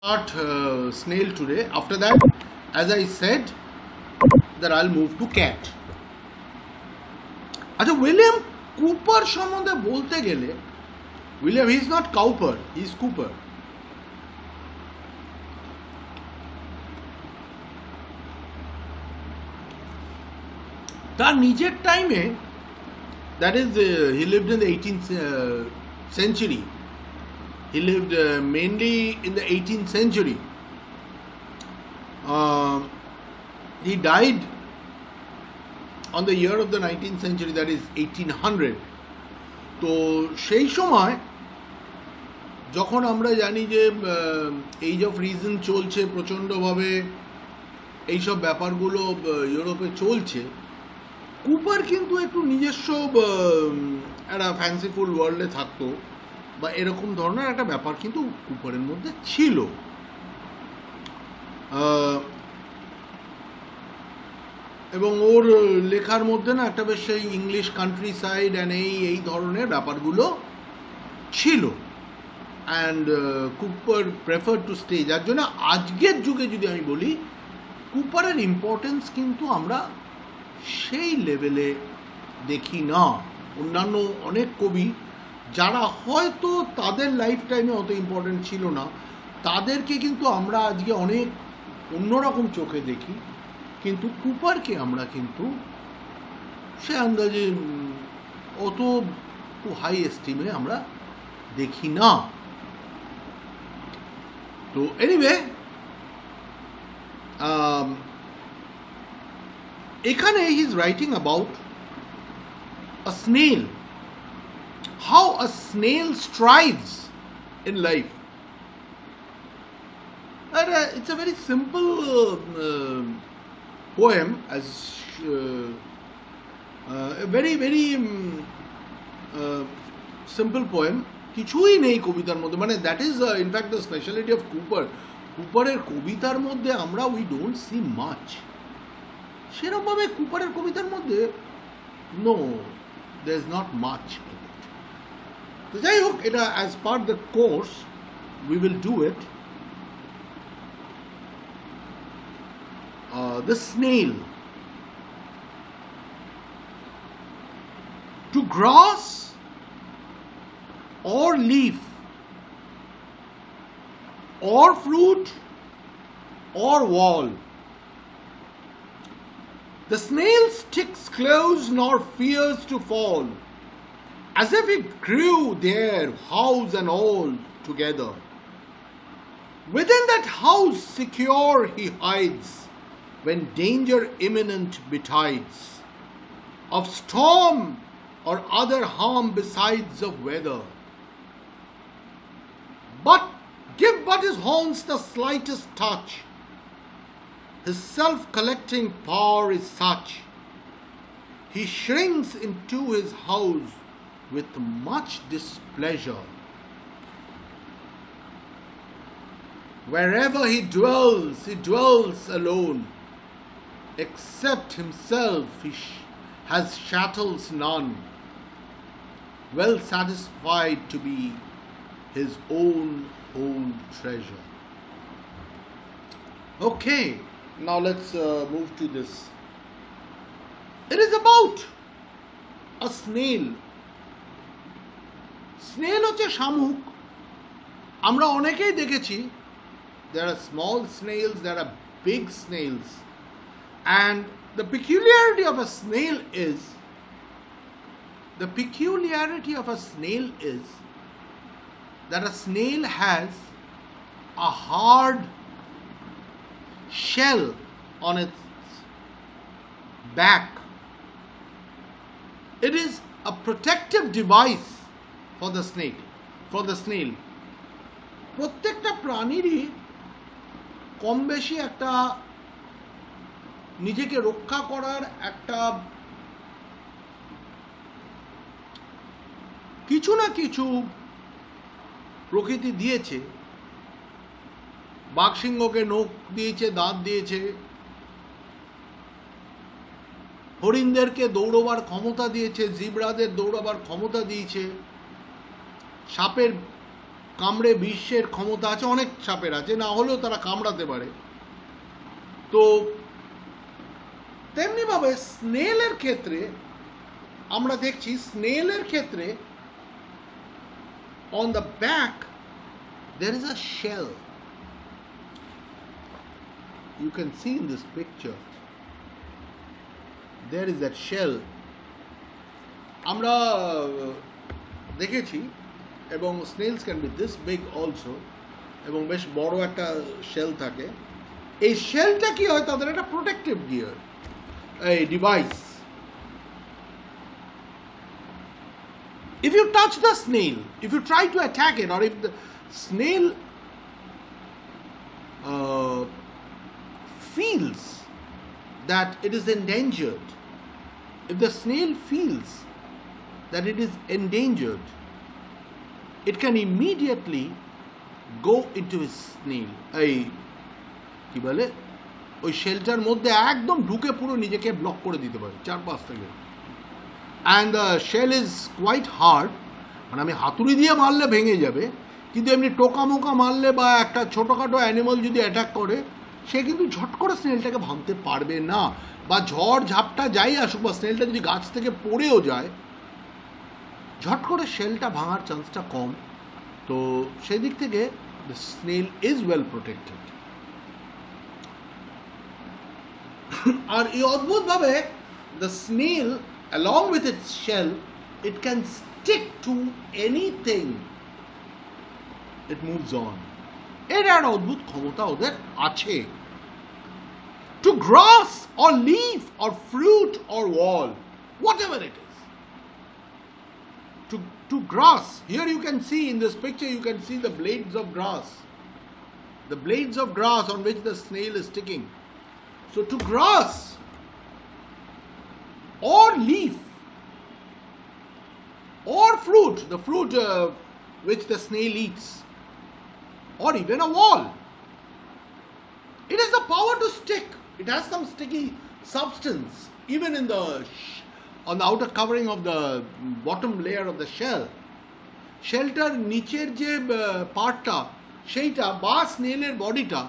Start snail today. After that, as I said, that I'll move to cat. আচ্ছা, William Cooper সম্বন্ধে বলতে গেলে, William he is not Cowper, he is Cooper. তার নিজের টাইমে, that is he lived in the 18th century. He lived mainly in the 18th century. He died on the year of the 19th century, that is 1800. তো সেই সময় যখন আমরা জানি যে এজ অফ রিজন চলছে প্রচণ্ডভাবে, এইসব ব্যাপারগুলো ইউরোপে চলছে, কুপার কিন্তু একটু নিজস্ব একটা ফ্যান্সিফুল ওয়ার্ল্ডে থাকতো, বা এরকম ধরনের একটা ব্যাপার কিন্তু কুপারের মধ্যে ছিল। এবং ওর লেখার মধ্যে না একটা বেশ সেই ইংলিশ কান্ট্রি সাইড অ্যান্ড এই ধরনের ব্যাপারগুলো ছিল। And Cooper prefer to stay, যার জন্য আজকের যুগে যদি আমি বলি, কুপারের ইম্পর্টেন্স কিন্তু আমরা সেই লেভেলে দেখি না। অন্যান্য অনেক কবি যারা হয়তো তাদের লাইফ টাইমে অত ইম্পর্টেন্ট ছিল না, তাদেরকে কিন্তু আমরা আজকে অনেক অন্যরকম চোখে দেখি, কিন্তু কুপারকে আমরা কিন্তু সে আন্দাজে অত হাই এস্টিমে আমরা দেখি না। তো এনিওয়ে, এখানে he is writing about a snail, how a snail strives in life. And it's a very simple poem, as a very simple poem. কিছুই নেই কবিতার মধ্যে, মানে that is in fact the speciality of Cooper. কুপারের কবিতার মধ্যে আমরা উই ডোন্ট সি মাচ। সেরকমভাবে কুপারের কবিতার মধ্যে no, there is not much. তো যাই হোক, এটা as part the course we will do it. The snail, to grass or leaf or fruit or wall, the snail sticks close nor fears to fall, as if it grew there house and all together. Within that house secure he hides, when danger imminent betides, of storm or other harm besides of weather. But give but his horns the slightest touch, his self-collecting power is such, he shrinks into his house with much displeasure. Wherever he dwells alone, except himself he has chattels none, well satisfied to be his own whole treasure. Okay, now let's move to this. It is about a snail. Snail হচ্ছে শামুক। আমরা অনেকেই দেখেছি, there are small snails, there are big snails, and the peculiarity of a snail is that a snail has a hard shell on its back. It is a protective device for the snail. প্রত্যেকটা প্রাণীরই কম বেশি একটা নিজেকে রক্ষা করার একটা কিছু না কিছু প্রকৃতি দিয়েছে। বাঘ সিংহকে নখ দিয়েছে, দাঁত দিয়েছে, হরিণদেরকে দৌড়বার ক্ষমতা দিয়েছে, জিব্রাদের দৌড়বার ক্ষমতা দিয়েছে, সাপের কামড়ে বিশ্বের ক্ষমতা আছে, অনেক সাপের আছে, না হলেও তারা কামড়াতে পারে। তো তেমনিভাবে স্নেলের ক্ষেত্রে আমরা দেখছি, স্নেলের ক্ষেত্রে on the back there is a shell. You can see in this picture there is that shell. আমরা দেখেছি, এবং snails can be this big also, এবং বেশ বড় একটা শেল থাকে। এই শেলটা কি হয়, তাদের একটা প্রোটেক্টিভ গিয়ার, এই device. If you touch the snail, if you try to attack it, or if the snail feels that it is endangered, if the snail feels that it is endangered, it can immediately go into his snail, এই কি বলে, ওই shelter মধ্যে একদম ঢুকে পুরো নিজেকে block করে দিতে পারে চারপাশ থেকে। and the shell is quite hard, মানে আমি হাতুড়ি দিয়ে মারলে ভেঙে যাবে, কিন্তু এমনি টোকা মোকা মারলে বা একটা ছোটোখাটো অ্যানিমাল যদি অ্যাটাক করে, সে কিন্তু ঝট করে স্নেলটাকে ভাঙতে পারবে না। বা ঝড় ঝাপটা যাই আসুক, বা স্নেলটা যদি গাছ থেকে পড়েও যায়, ঝট করে শেলটা ভাঙার চান্সটা কম। তো সেই দিক থেকে the snail is well protected. আর এই অদ্ভুতভাবে the snail, along with its shell, it can stick to anything it moves on. এর একটা অদ্ভুত ক্ষমতা ওদের আছে। To grass or leaf or fruit or wall, whatever it is. To grass. Here you can see in this picture, you can see the blades of grass. The blades of grass on which the snail is sticking. So to grass or leaf or fruit, the fruit which the snail eats, or even a wall, it has the power to stick. It has some sticky substance even in the on the outer covering of the bottom layer of the shell. Shelter নিচের যে পার্টটা, সেইটা বা স্নেলের বডিটা,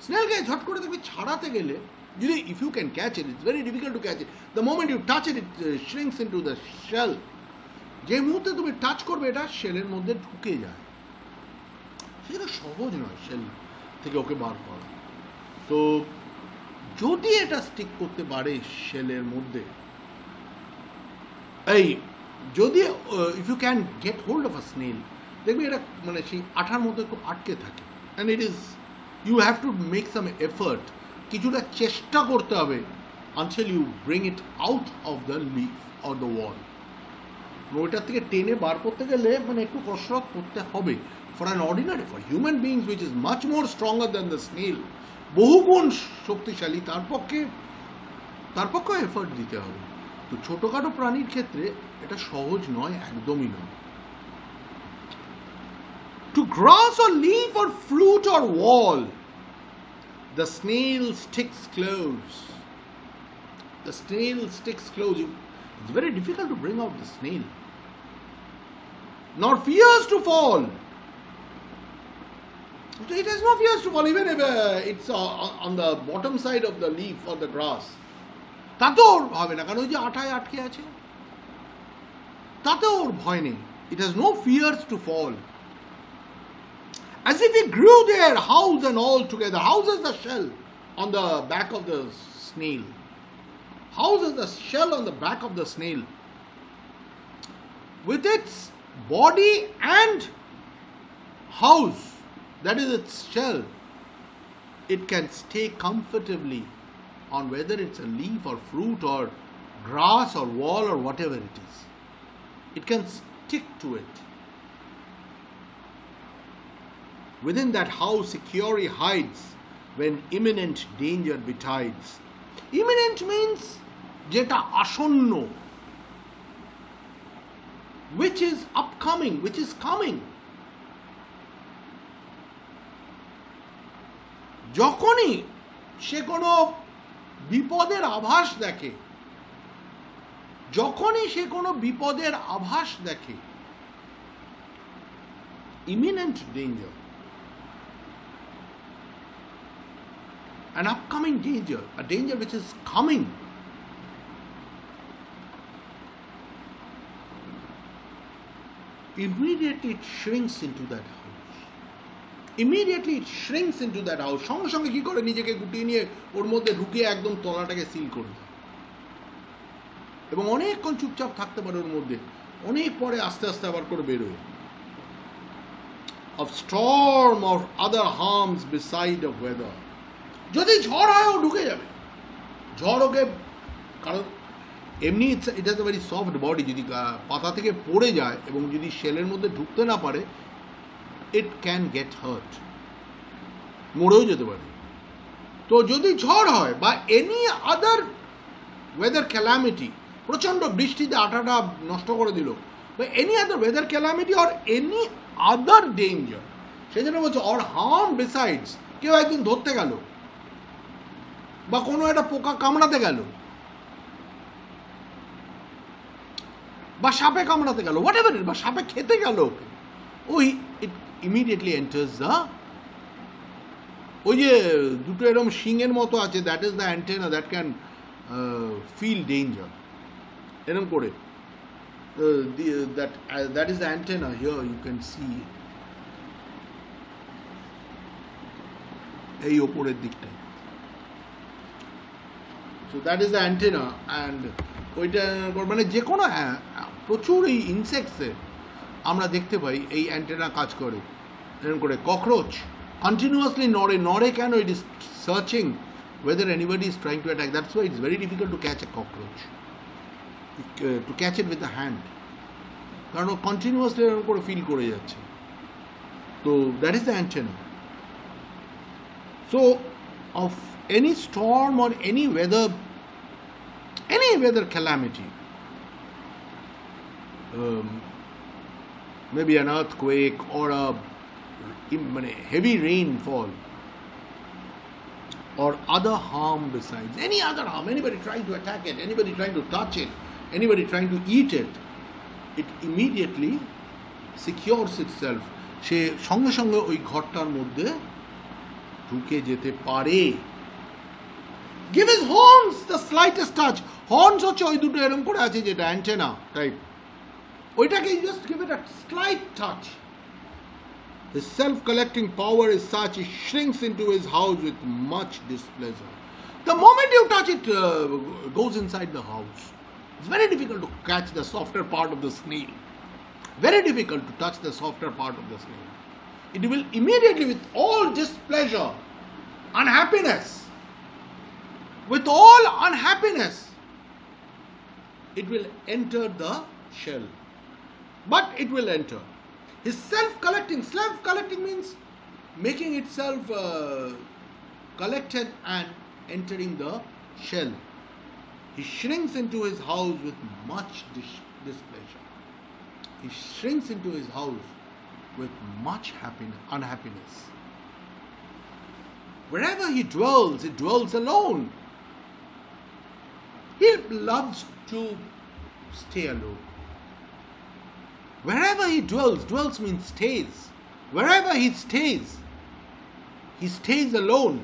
স্নেলকে ঝট করে তুমি ছাড়াতে গেলে, যদি if you can catch it, it's very difficult to catch it. The moment you touch it, it shrinks into the shell. যে মুহূর্তে তুমি টাচ করবে, এটা শেলের মধ্যে ঢুকে যায়। সেটা সহজ নয় শেল থেকে ওকে বার করা। তো যদি এটা স্টিক করতে পারে শেলের মধ্যে, এই যদি if you can get hold of a snail, দেখবে এটা মানে সেই আঠার মধ্যে একটু আটকে থাকে, and it is you have to make some effort, কিছুটা চেষ্টা করতে হবে until you bring it out of the leaf or the wall. ওইটার থেকে টেনে বার করতে গেলে মানে একটু কসরত করতে হবে। For an ordinary, for human beings which is much more stronger than the snail, বহুগুণ শক্তিশালী, তার পক্ষে এফার্ট দিতে হবে। তো ছোটখাটো প্রাণীর ক্ষেত্রে এটা সহজ নয়, একদমই নয়। To grass or leaf or fruit or wall, the snail sticks close. The snail sticks close. It's very difficult to bring out the snail. Nor fears to fall. It has no fears to fall, even if it's on the bottom side of the leaf or the grass. তাতেও ওর হবে না, কারণ ওই যে আঠায় আটকে আছে, তাতেও ওর ভয় নেই। It has no fears to fall. As if it grew there, house and all together. Houses the shell on the back of the snail. Houses the shell on the back of the snail. With its body and house, that is its shell, it can stay comfortably on whether it's a leaf or fruit or grass or wall or whatever it is. It can stick to it. Within that house securely hides when imminent danger betides. Imminent means jeta ashonno, which is upcoming, which is coming. যখনই সে কোনো বিপদের আভাস দেখে, যখনই সে কোনো বিপদের আভাস দেখে, imminent danger, an upcoming danger, a danger which is coming, immediately it shrinks into that house. Immediately it shrinks into that house. সঙ্গে সঙ্গে কি করে নিজেকে গুটিয়ে নিয়ে ওর মধ্যে ঢুকিয়ে একদম তলাটাকে সিল করে দেয় এবং অনেকক্ষণ চুপচাপ থাকতে পারে ওর মধ্যে, অনেক পরে আস্তে আস্তে আবার করে বেরোয়। Of storm or other harms beside of weather. যদি ঝড় হয় ও ঢুকে যাবে। ঝড় ওকে, কারণ এমনি it has a very soft body, যদি পাতা থেকে পড়ে যায় এবং যদি শেলের মধ্যে ঢুকতে না পারে, ইট ক্যান গেট হার্ট, মরেও যেতে পারে। তো যদি ঝড় হয় বা এনি আদার ওয়েদার ক্যালামিটি, প্রচণ্ড বৃষ্টিতে আটাটা নষ্ট করে দিল, বা any other weather calamity or any other danger, সেই জন্য বলছে অর হার্ম বিসাইডস, কেউ একদিন ধরতে গেল বা কোনো একটা পোকা কামড়াতে গেল বা সাপে কামড়াতে গেল, হোয়াট এভার, বা সাপে খেতে গেল, ওই ইট ইমিডিয়েটলি এন্টার্স দ্য, ওই যে দুটো এরকম শিংয়ের মতো আছে, that is the antenna that can feel danger, এরকম করে that is the antenna. Here you can see এই ওপরের দিকটায়, so that is the antenna, and ওইটা মানে যে কোনো প্রচুর এই ইনসেক্টসে আমরা দেখতে পাই এই অ্যান্টেনা কাজ করে। এরকম করে ককরোচ কন্টিনিউয়াসলি নড়ে কেন? It is searching whether anybody is trying to attack. That's why it's very difficult to catch a cockroach, to catch it with the hand, কারণ ও কন্টিনিউয়াসলি এরকম করে ফিল করে যাচ্ছে। তো that is the antenna. So of any storm or any weather calamity, maybe an earthquake or a heavy rainfall or other harm besides, any other harm, anybody trying to attack it, anybody trying to touch it, anybody trying to eat it, it immediately secures itself. সে সঙ্গে সঙ্গে ওই ঘরটার মধ্যে ঢুকে যেতে পারে। Give his horns the slightest touch. Horns হচ্ছে ওই দুটো এরকম করে আছে যেটা অ্যান্টেনা টাইপ, ওইটাকে just give it a slight touch. His self-collecting power is such, he shrinks into his house with much displeasure. The moment you touch it, goes inside the house. It's very difficult to catch the softer part of the snail. Very difficult to touch the softer part of the snail. It will immediately, with all displeasure, unhappiness, with all unhappiness, it will enter the shell. But it will enter. His self-collecting means making itself collected and entering the shell. He shrinks into his house with much displeasure. He shrinks into his house with much unhappiness. Wherever he dwells alone. He loves to stay alone. Wherever he dwells means stays. Wherever he stays alone.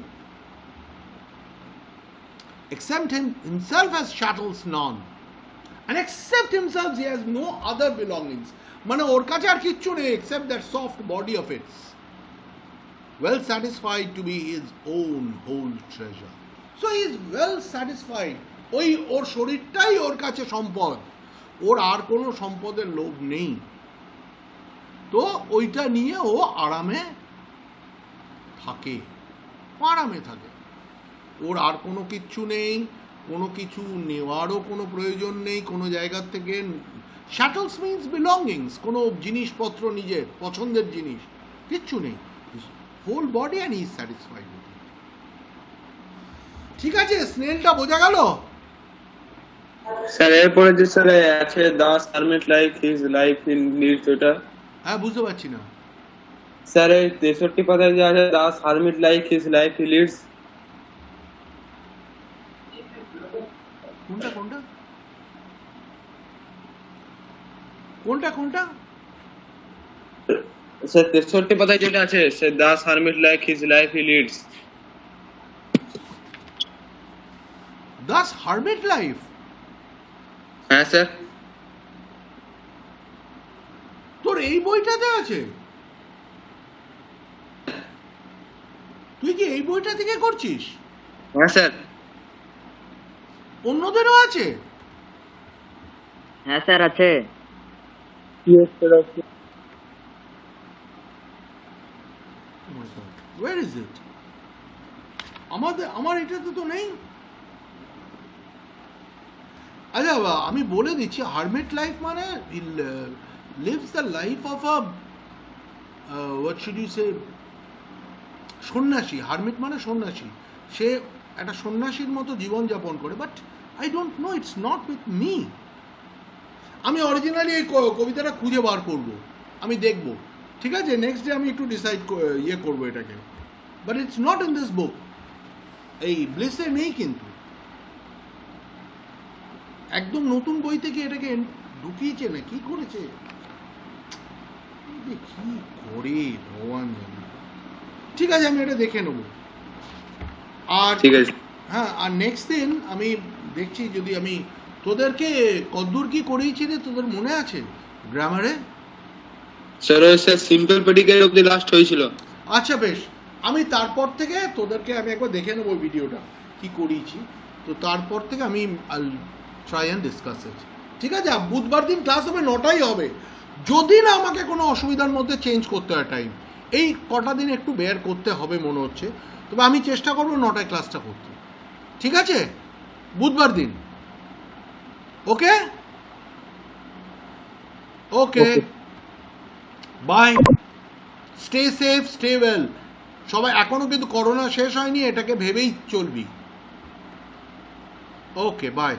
Except himself has shackles none. And except himself he has no other belongings. মানে ওর কাছে আর কিচ্ছু নেই except that soft body of its. Well satisfied to be his own whole treasure. So he is well satisfied. ওর শরীরটাই ওর কাছে সম্পদ, ওর আর কোনো সম্পদের লোভ নেই। তো ওইটা নিয়ে ও আরামে থাকে। ওর আর কোনো কিচ্ছু নেই, কোনো কিছু নেওয়ারও কোনো প্রয়োজন নেই কোনো জায়গার থেকে। শাটলস মিনস বিলঙ্গিংস, কোনো জিনিসপত্র নিজের পছন্দের জিনিস কিচ্ছু নেই। Whole body and he is satisfied with it. ঠিক আছে, স্নেলটা বোঝা গেল? স্যার এরপরে যে স্যার আছে thus hermit like his life in leads, ওটা হ্যাঁ বুঝতে পারছি না স্যার। এই 63 পাতায় যে আছে thus hermit like his life he leads, কোনটা কোনটা কোনটা কোনটা? স্যার 63 পাতায় যেটা আছে সে thus hermit like his life he leads. Thus hermit life? হ্যাঁ স্যার। তোর এই বইটাতে আছে? তুই কি এই বইটা থেকে করছিস? হ্যাঁ স্যার। অন্যদেরও আছে? হ্যাঁ স্যার আছে। Where is it? আমার এটাতে তো নেই। আচ্ছা আমি বলে দিচ্ছি, হারমিট লাইফ মানে lives the life of a what should you say, সন্ন্যাসী। হারমিট মানে সন্ন্যাসী। সে একটা সন্ন্যাসীর মতো জীবনযাপন করে, but I don't know, it's not with me. আমি অরিজিনালি এই কবিতাটা খুঁজে বার করব, আমি দেখব, ঠিক আছে? নেক্সট ডে আমি একটু ডিসাইড করবো এটাকে, but it's not in this book. এই ব্লিসে নেই কিন্তু, একদম নতুন বই থেকে এটাকে ঢুকিয়েছে না কি করেছে, কি করে ভগবান জানে। ঠিক আছে, আমি এটা দেখে নেব। আর ঠিক আছে। হ্যাঁ, আর নেক্সট দিন আমি দেখছি যদি আমি তোদেরকে কদ্দূর কি করিয়েছি রে, তোদের মনে আছে গ্রামারে? স্যার স্যার সিম্পল প্রেডিকেট অবধি লাস্ট হয়েছিল। আচ্ছা বেশ, আমি তারপর থেকে তোদেরকে আমি একবার দেখে নেবো ভিডিওটা কি করিয়েছি, তো তারপর থেকে আমি ট্রাই অ্যান্ড ডিসকাস ইট। ঠিক আছে? বুধবার দিন ক্লাস হবে, 9টাই হবে, যদি না আমাকে কোনো অসুবিধার মধ্যে চেঞ্জ করতে হয় টাইম। এই কটা দিন একটু বের করতে হবে মনে হচ্ছে, তবে আমি চেষ্টা করবো 9টায় ক্লাসটা করতে। ঠিক আছে? বুধবার দিন। Okay okay, bye, stay safe, stay well. সবাই, এখনো কিন্তু করোনা শেষ হয়নি, এটাকে ভেবেই চলবি। Okay, by.